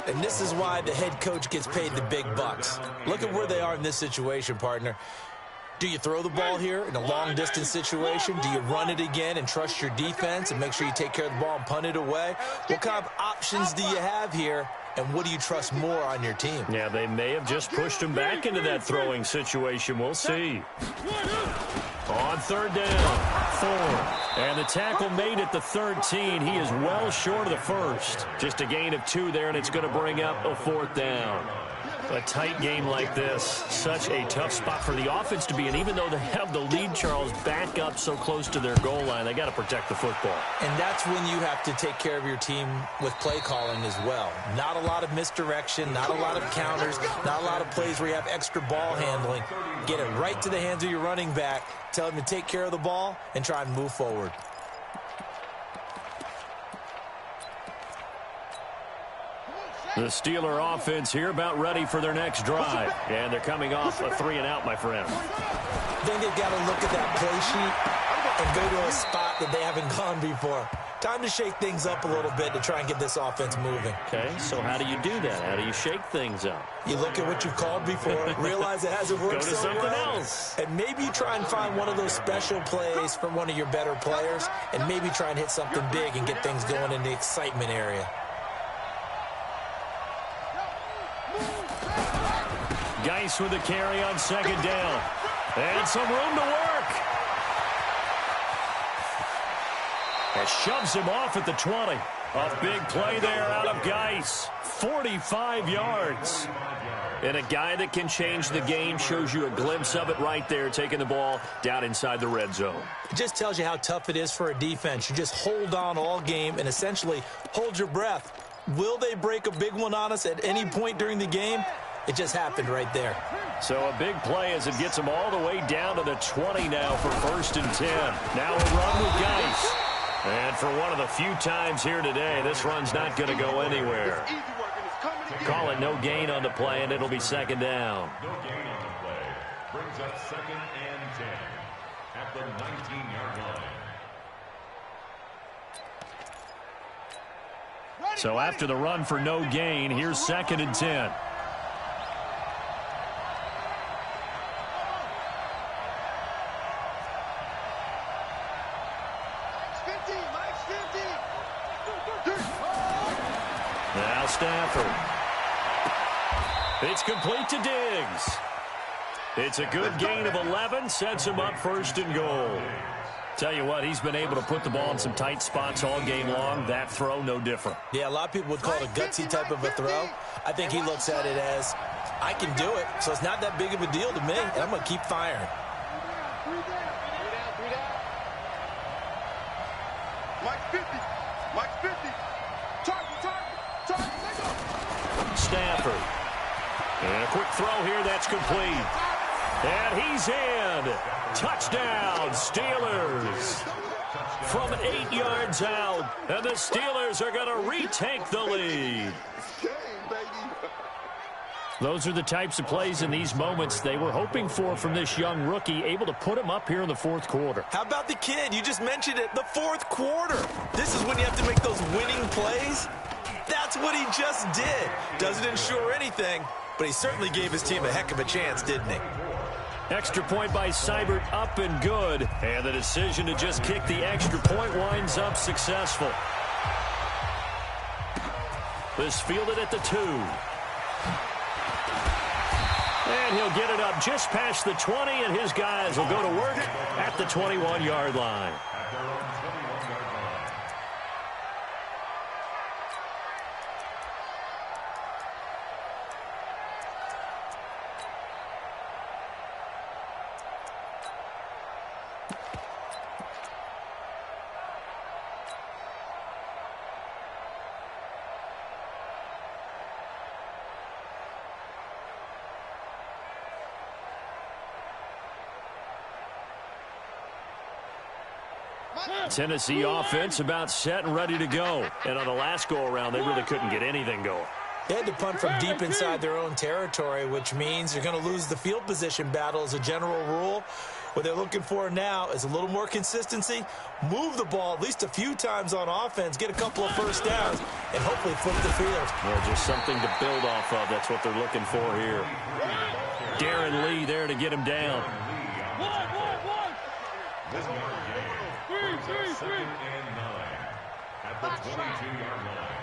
And this is why the head coach gets paid the big bucks. Look at where they are in this situation, partner. Do you throw the ball here in a long-distance situation? Do you run it again and trust your defense and make sure you take care of the ball and punt it away? What kind of options do you have here, and what do you trust more on your team? Yeah, they may have just pushed him back into that throwing situation. We'll see. On third down, 4. And the tackle made at the 13. He is well short of the first. Just a gain of 2 there, and it's going to bring up a 4th down. A tight game like this, such a tough spot for the offense to be in. Even though they have the lead, Charles, back up so close to their goal line, they got to protect the football. And that's when you have to take care of your team with play calling as well. Not a lot of misdirection, not a lot of counters, not a lot of plays where you have extra ball handling. Get it right to the hands of your running back, tell him to take care of the ball, and try and move forward. The Steeler offense here about ready for their next drive. And they're coming off a 3-and-out, my friend. I think they've got to look at that play sheet and go to a spot that they haven't gone before. Time to shake things up a little bit to try and get this offense moving. Okay, so how do you do that? How do you shake things up? You look at what you've called before, realize it hasn't worked Go to so something well, else. and maybe you try and find one of those special plays for one of your better players, and maybe try and hit something big and get things going in the excitement area. Gywu with the carry on second down. And some room to work. And shoves him off at the 20. A big play there out of Gywu. 45 yards. And a guy that can change the game, shows you a glimpse of it right there, taking the ball down inside the red zone. It just tells you how tough it is for a defense. You just hold on all game and essentially hold your breath. Will they break a big one on us at any point during the game? It just happened right there. So a big play as it gets them all the way down to the 20 now for 1st and 10. Now a run with Gywu. And for one of the few times here today, this run's not going to go anywhere. Call it no gain on the play, and it'll be second down. No gain on the play. Brings up 2nd and 10 at the 19-yard line. So after the run for no gain, here's 2nd and 10. Now Stafford. It's complete to Diggs. It's a good gain of 11, sets him up 1st and goal. Tell you what, he's been able to put the ball in some tight spots all game long. That throw, no different. Yeah, a lot of people would call it a gutsy type of a throw. I think he looks at it as, I can do it, so it's not that big of a deal to me, and I'm going to keep firing. Mike 50. Mike 50. Target. Stafford. And a quick throw here, that's complete. And he's in. Touchdown, Steelers. From 8 yards out, and the Steelers are going to retake the lead. Those are the types of plays in these moments they were hoping for from this young rookie, able to put him up here in the 4th quarter. How about the kid? You just mentioned it, the 4th quarter. This is when you have to make those winning plays. That's That's what he just did. Doesn't ensure anything, but he certainly gave his team a heck of a chance, didn't he? Extra point by Seibert, up and good. And the decision to just kick the extra point winds up successful. This fielded at the 2. And he'll get it up just past the 20, and his guys will go to work at the 21-yard line. Tennessee offense about set and ready to go. And on the last go-around, they really couldn't get anything going. They had to punt from deep inside their own territory, which means you're going to lose the field position battle as a general rule. What they're looking for now is a little more consistency, move the ball at least a few times on offense, get a couple of first downs, and hopefully flip the field. Yeah, just something to build off of. That's what they're looking for here. Darren Lee there to get him down. Second and 9 at the 22-yard line.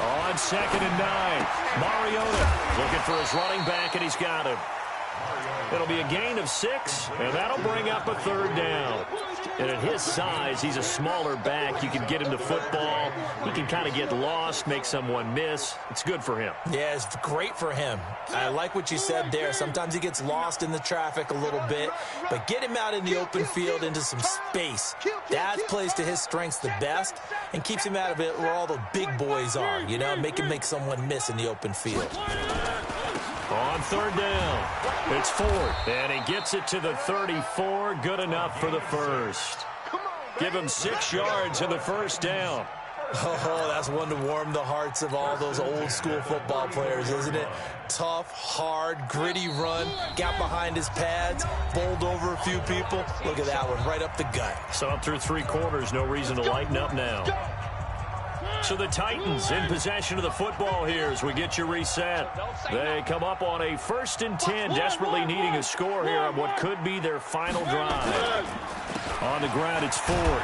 On 2nd and 9, Mariota looking for his running back, and he's got him. It'll be a gain of 6, and that'll bring up a 3rd down. And at his size, he's a smaller back. You can get him to football. He can kind of get lost, make someone miss. It's good for him. Yeah, it's great for him. I like what you said there. Sometimes he gets lost in the traffic a little bit, but get him out in the open field into some space. That plays to his strengths the best and keeps him out of it where all the big boys are, you know, make him make someone miss in the open field. On 3rd down, it's 4th, and he gets it to the 34. Good enough for the first. Give him 6 yards in the first down. Oh, that's one to warm the hearts of all those old school football players, isn't it? Tough, hard, gritty run, got behind his pads, bowled over a few people. Look at that one, right up the gut. So up through 3 quarters, no reason to lighten up now. So the Titans in possession of the football here as we get you reset. They come up on a 1st and 10, desperately needing a score here on what could be their final drive. On the ground, it's Ford.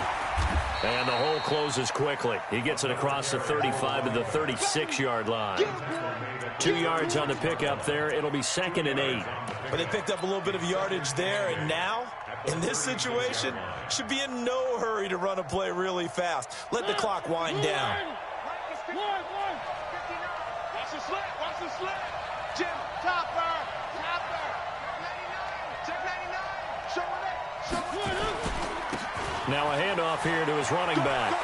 And the hole closes quickly. He gets it across the 35 to the 36-yard line. 2 yards on the pickup there. It'll be 2nd and 8. But they picked up a little bit of yardage there, and now, in this situation, should be in no hurry to run a play really fast. Let the clock wind down. Watch the slant, watch the slant. Jim, topper. Check 99. Show it. Now a handoff here to his running back.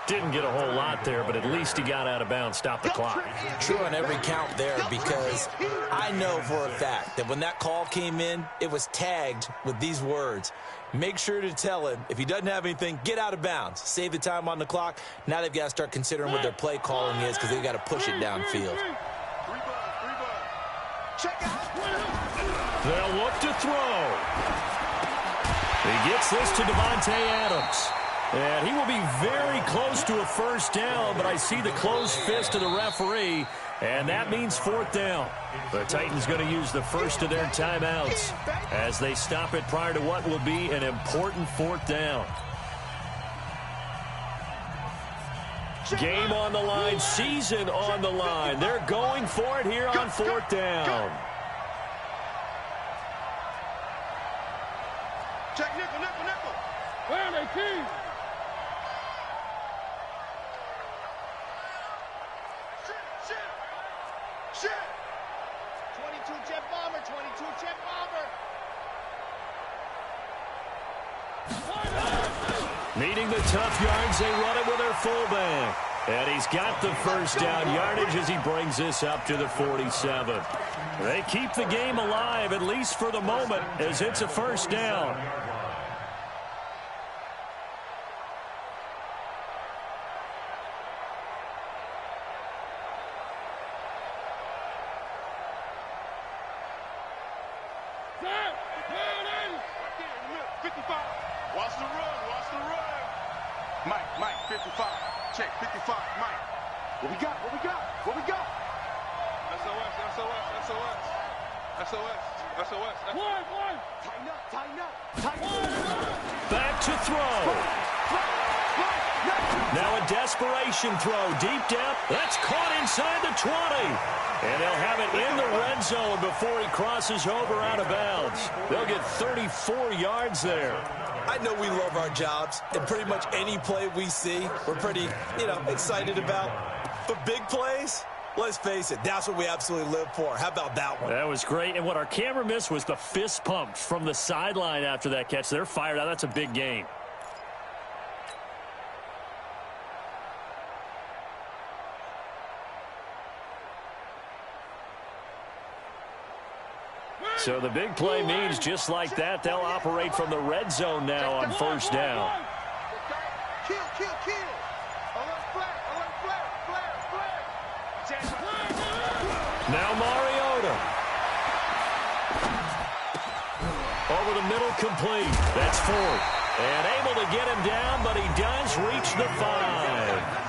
Didn't get a whole lot there, but at least he got out of bounds, stopped the clock. True on every count there, because I know for a fact that when that call came in, it was tagged with these words. Make sure to tell him, if he doesn't have anything, get out of bounds. Save the time on the clock. Now they've got to start considering what their play calling is because they've got to push it downfield. They'll look to throw. He gets this to Devontae Adams. And he will be very close to a first down, but I see the closed fist of the referee, and that means 4th down. The Titans going to use the first of their timeouts as they stop it prior to what will be an important 4th down. Game on the line, season on the line. They're going for it here on 4th down. Check nickel. Where are they, Keith? Shit. 22 jet bomber. Needing the tough yards, they run it with their fullback. And he's got the first down yardage as he brings this up to the 47. They keep the game alive, at least for the moment, as it's a first down. Mike, 55. Check, 55, Mike. What we got? What we got? What we got? SOS. One. Tighten up. Back to throw. Now a desperation throw. Deep depth. That's caught inside the 20. And they'll have it in the red zone before he crosses over out of bounds. They'll get 34 yards there. I know we love our jobs, and pretty much any play we see, we're pretty, excited about. But big plays, let's face it, that's what we absolutely live for. How about that one? That was great. And what our camera missed was the fist pump from the sideline after that catch. They're fired out. That's a big gain. So the big play means just like that, they'll operate from the red zone now on first down. Kill. Alert flag. Now Mariota. Over the middle, complete. That's fourth. And able to get him down, but he does reach the 5.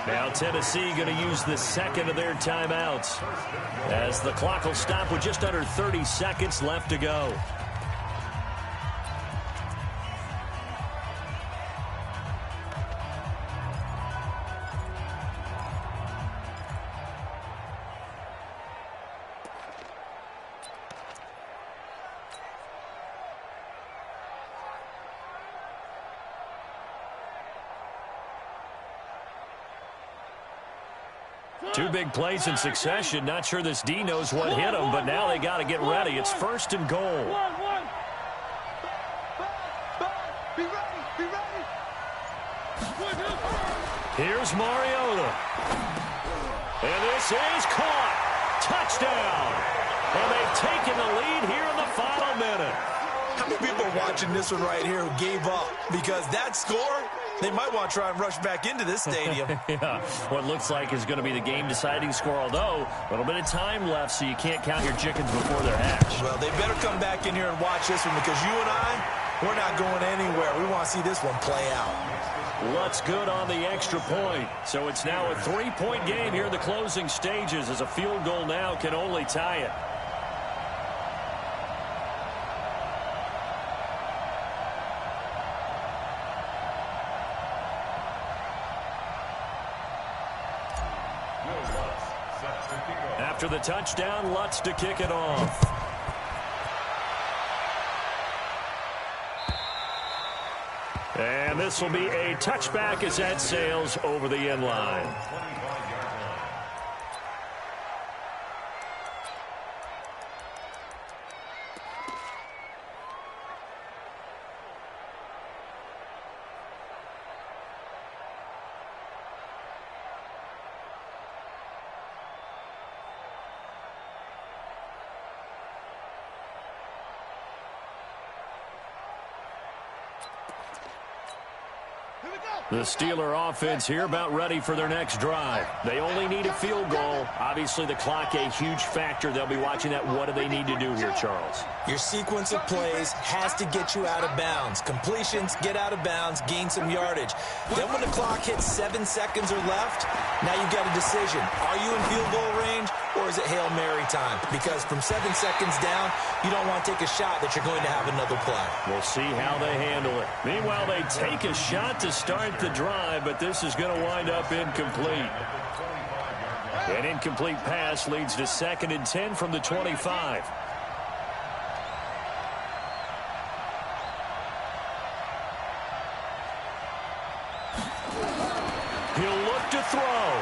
Now Tennessee going to use the second of their timeouts as the clock will stop with just under 30 seconds left to go. Two big plays in succession. Not sure this D knows what hit him, but now they got to get ready. It's first and goal. Be ready. Here's Mariota. And this is caught. Touchdown. And they've taken the lead here in the final minute. How many people are watching this one right here who gave up? Because that score, they might want to try and rush back into this stadium. Yeah, what looks like is going to be the game-deciding score, although a little bit of time left, so you can't count your chickens before they're hatched. Well, they better come back in here and watch this one because you and I, we're not going anywhere. We want to see this one play out. Lutz good on the extra point. So it's now a 3-point game here in the closing stages as a field goal now can only tie it. After the touchdown, Lutz to kick it off. And this will be a touchback as that sails over the end line. The Steeler offense here about ready for their next drive. They only need a field goal. Obviously, the clock a huge factor. They'll be watching that. What do they need to do here, Charles? Your sequence of plays has to get you out of bounds. Completions, get out of bounds, gain some yardage. Then when the clock hits 7 seconds or left, now you've got a decision. Are you in field goal range or is it Hail Mary time? Because from 7 seconds down, you don't want to take a shot that you're going to have another play. We'll see how they handle it. Meanwhile, they take a shot to start the drive, but this is going to wind up incomplete. An incomplete pass leads to 2nd and 10 from the 25. He'll look to throw.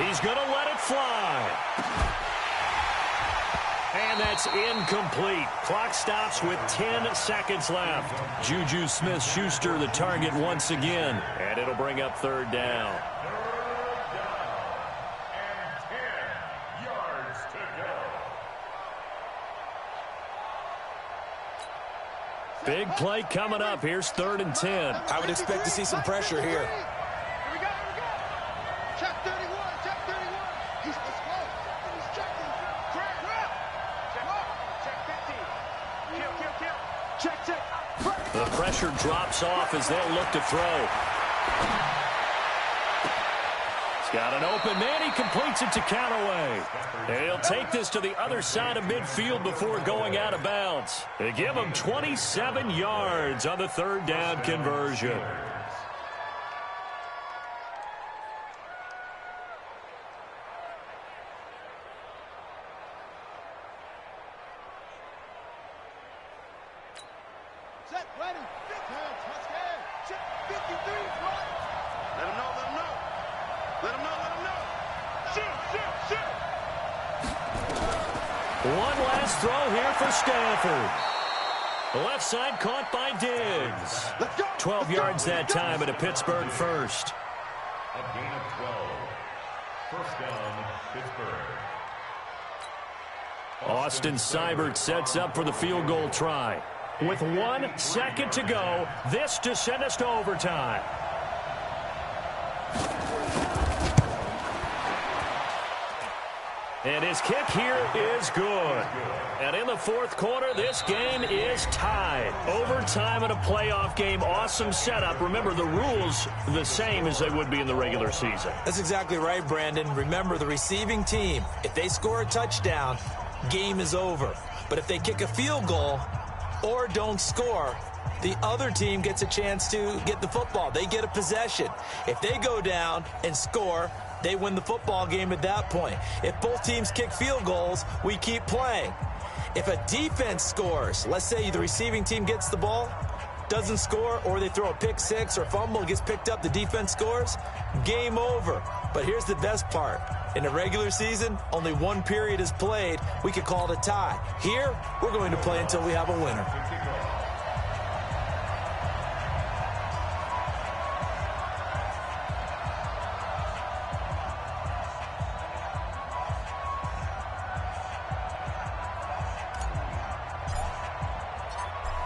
He's going to let it fly. And that's incomplete. Clock stops with 10 seconds left. Juju Smith-Schuster the target once again. And it'll bring up 3rd down. And 10 yards to go. Big play coming up. Here's 3rd and 10. I would expect to see some pressure here. Here we go. Check 31. He's close. He's checking. Check 50. Kill. Check. The pressure drops off as they'll look to throw. He's got an open man. He completes it to Callaway. And he'll take this to the other side of midfield before going out of bounds. They give him 27 yards on the third down conversion. Set, ready, touchdown. Check 53, run. Let him know, let him know. Let him know, let him know. Shoot. One last throw here for Stanford. The left side caught by Diggs. Let's go. 12 yards that time and a Pittsburgh first. A gain of 12. First down, Pittsburgh. Austin Seibert sets up for the field goal try. With 1 second to go, this to send us to overtime. And his kick here is good. And in the fourth quarter, this game is tied. Overtime in a playoff game. Awesome setup. Remember, the rules the same as they would be in the regular season. That's exactly right, Brandon. Remember, the receiving team, if they score a touchdown, game is over. But if they kick a field goal or don't score, the other team gets a chance to get the football. They get a possession. If they go down and score, they win the football game at that point. If both teams kick field goals, we keep playing. If a defense scores, let's say the receiving team gets the ball, doesn't score, or they throw a pick six or fumble, gets picked up, the defense scores, game over. But here's the best part. In a regular season, only one period is played. We could call it a tie. Here, we're going to play until we have a winner.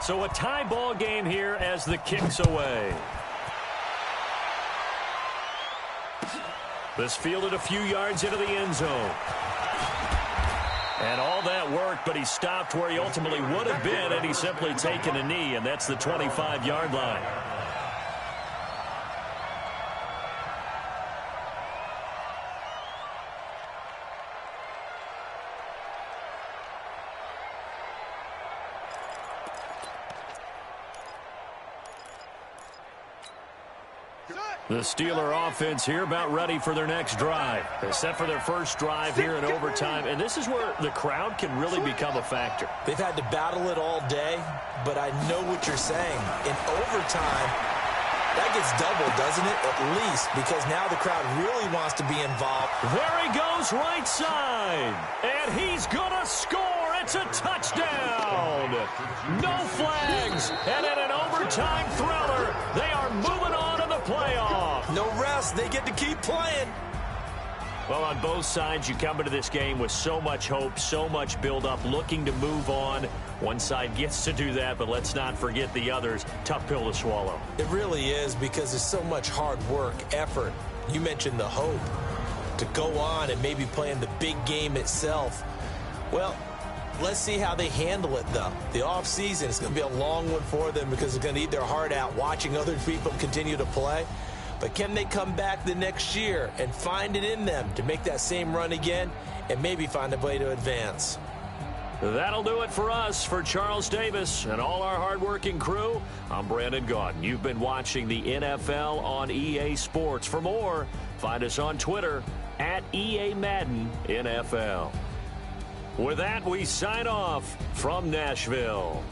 So a tie ball game here as the kick's away. This fielded a few yards into the end zone. And all that worked, but he stopped where he ultimately would have been, and he's simply taken a knee, and that's the 25-yard line. The Steeler offense here about ready for their next drive. They're set for their first drive here in overtime, and this is where the crowd can really become a factor. They've had to battle it all day, but I know what you're saying. In overtime, that gets doubled, doesn't it? At least, because now the crowd really wants to be involved. There he goes right side, and he's going to score. It's a touchdown. No flags, and in an overtime thriller, they are moving on to the playoff. No rest. They get to keep playing. Well, on both sides, you come into this game with so much hope, so much build-up, looking to move on. One side gets to do that, but let's not forget the others. Tough pill to swallow. It really is, because there's so much hard work, effort. You mentioned the hope to go on and maybe play in the big game itself. Well, let's see how they handle it, though. The offseason is going to be a long one for them because they're going to eat their heart out watching other people continue to play. But can they come back the next year and find it in them to make that same run again and maybe find a way to advance? That'll do it for us. For Charles Davis and all our hardworking crew, I'm Brandon Gaudin. You've been watching the NFL on EA Sports. For more, find us on Twitter at EA Madden NFL. With that, we sign off from Nashville.